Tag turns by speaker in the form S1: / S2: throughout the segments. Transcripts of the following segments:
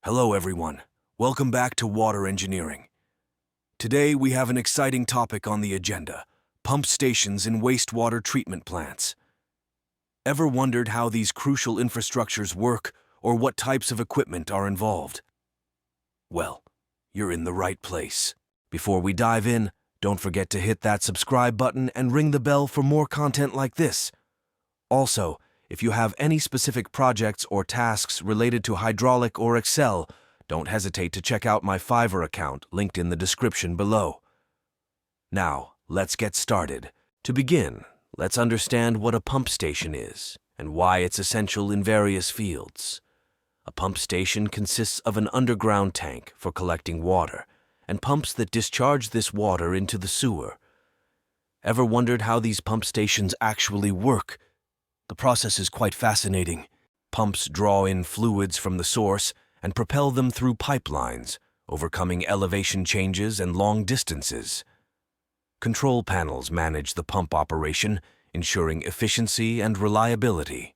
S1: Hello everyone, welcome back to Water Engineering. Today we have an exciting topic on the agenda, pump stations in wastewater treatment plants. Ever wondered how these crucial infrastructures work or what types of equipment are involved? Well, you're in the right place. Before we dive in, don't forget to hit that subscribe button and ring the bell for more content like this. Also, if you have any specific projects or tasks related to hydraulic or Excel, don't hesitate to check out my Fiverr account linked in the description below. Now, let's get started. To begin, let's understand what a pump station is and why it's essential in various fields. A pump station consists of an underground tank for collecting water and pumps that discharge this water into the sewer. Ever wondered how these pump stations actually work? The process is quite fascinating. Pumps draw in fluids from the source and propel them through pipelines, overcoming elevation changes and long distances. Control panels manage the pump operation, ensuring efficiency and reliability.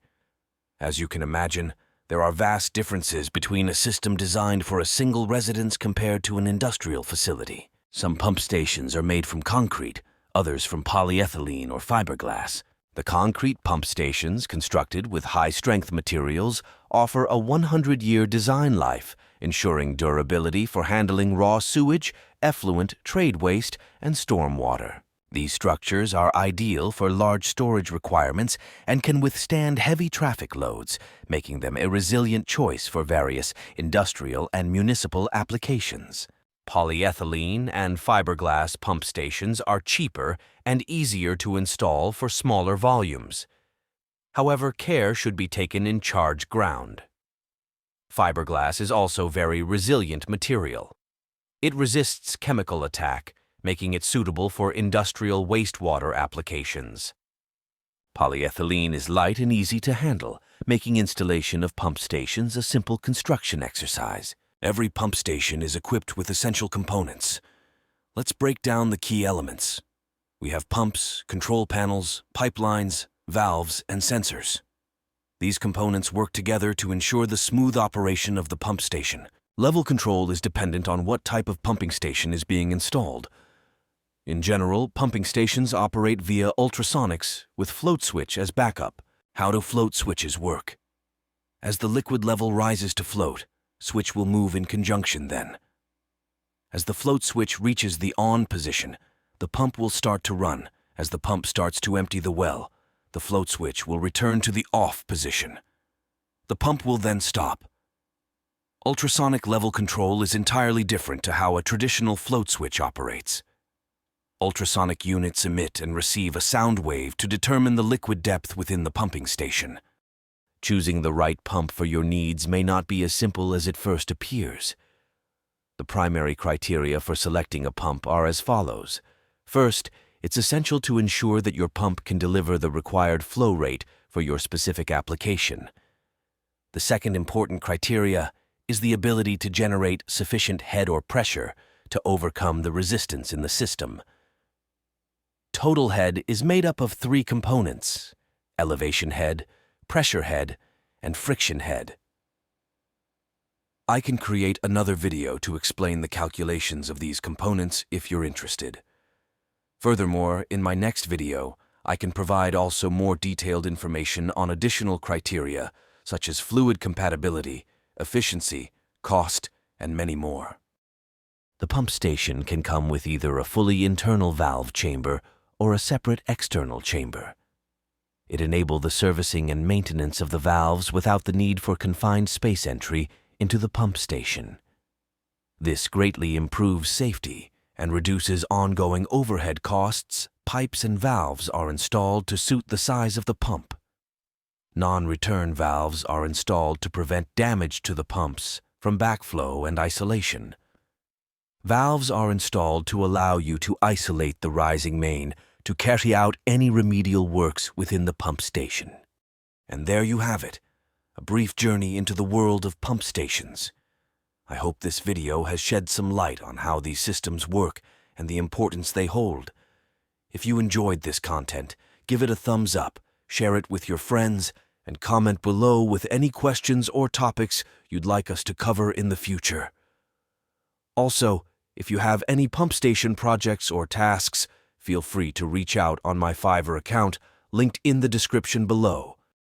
S1: As you can imagine, there are vast differences between a system designed for a single residence compared to an industrial facility. Some pump stations are made from concrete, others from polyethylene or fiberglass. The concrete pump stations, constructed with high-strength materials, offer a 100-year design life, ensuring durability for handling raw sewage, effluent, trade waste, and stormwater. These structures are ideal for large storage requirements and can withstand heavy traffic loads, making them a resilient choice for various industrial and municipal applications. Polyethylene and fiberglass pump stations are cheaper and easier to install for smaller volumes. However, care should be taken in charge ground. Fiberglass is also very resilient material. It resists chemical attack, making it suitable for industrial wastewater applications. Polyethylene is light and easy to handle, making installation of pump stations a simple construction exercise. Every pump station is equipped with essential components. Let's break down the key elements. We have pumps, control panels, pipelines, valves, and sensors. These components work together to ensure the smooth operation of the pump station. Level control is dependent on what type of pumping station is being installed. In general, pumping stations operate via ultrasonics with float switch as backup. How do float switches work? As the liquid level rises to float, switch will move in conjunction then. As the float switch reaches the on position, the pump will start to run. As the pump starts to empty the well, the float switch will return to the off position. The pump will then stop. Ultrasonic level control is entirely different to how a traditional float switch operates. Ultrasonic units emit and receive a sound wave to determine the liquid depth within the pumping station. Choosing the right pump for your needs may not be as simple as it first appears. The primary criteria for selecting a pump are as follows. First, it's essential to ensure that your pump can deliver the required flow rate for your specific application. The second important criteria is the ability to generate sufficient head or pressure to overcome the resistance in the system. Total head is made up of three components: elevation head, pressure head, and friction head. I can create another video to explain the calculations of these components if you're interested. Furthermore, in my next video, I can provide also more detailed information on additional criteria such as fluid compatibility, efficiency, cost, and many more. The pump station can come with either a fully internal valve chamber or a separate external chamber. It enables the servicing and maintenance of the valves without the need for confined space entry into the pump station. This greatly improves safety and reduces ongoing overhead costs. Pipes and valves are installed to suit the size of the pump. Non-return valves are installed to prevent damage to the pumps from backflow and isolation. Valves are installed to allow you to isolate the rising main to carry out any remedial works within the pump station. And there you have it, a brief journey into the world of pump stations. I hope this video has shed some light on how these systems work and the importance they hold. If you enjoyed this content, give it a thumbs up, share it with your friends, and comment below with any questions or topics you'd like us to cover in the future. Also, if you have any pump station projects or tasks, feel free to reach out on my Fiverr account linked in the description below.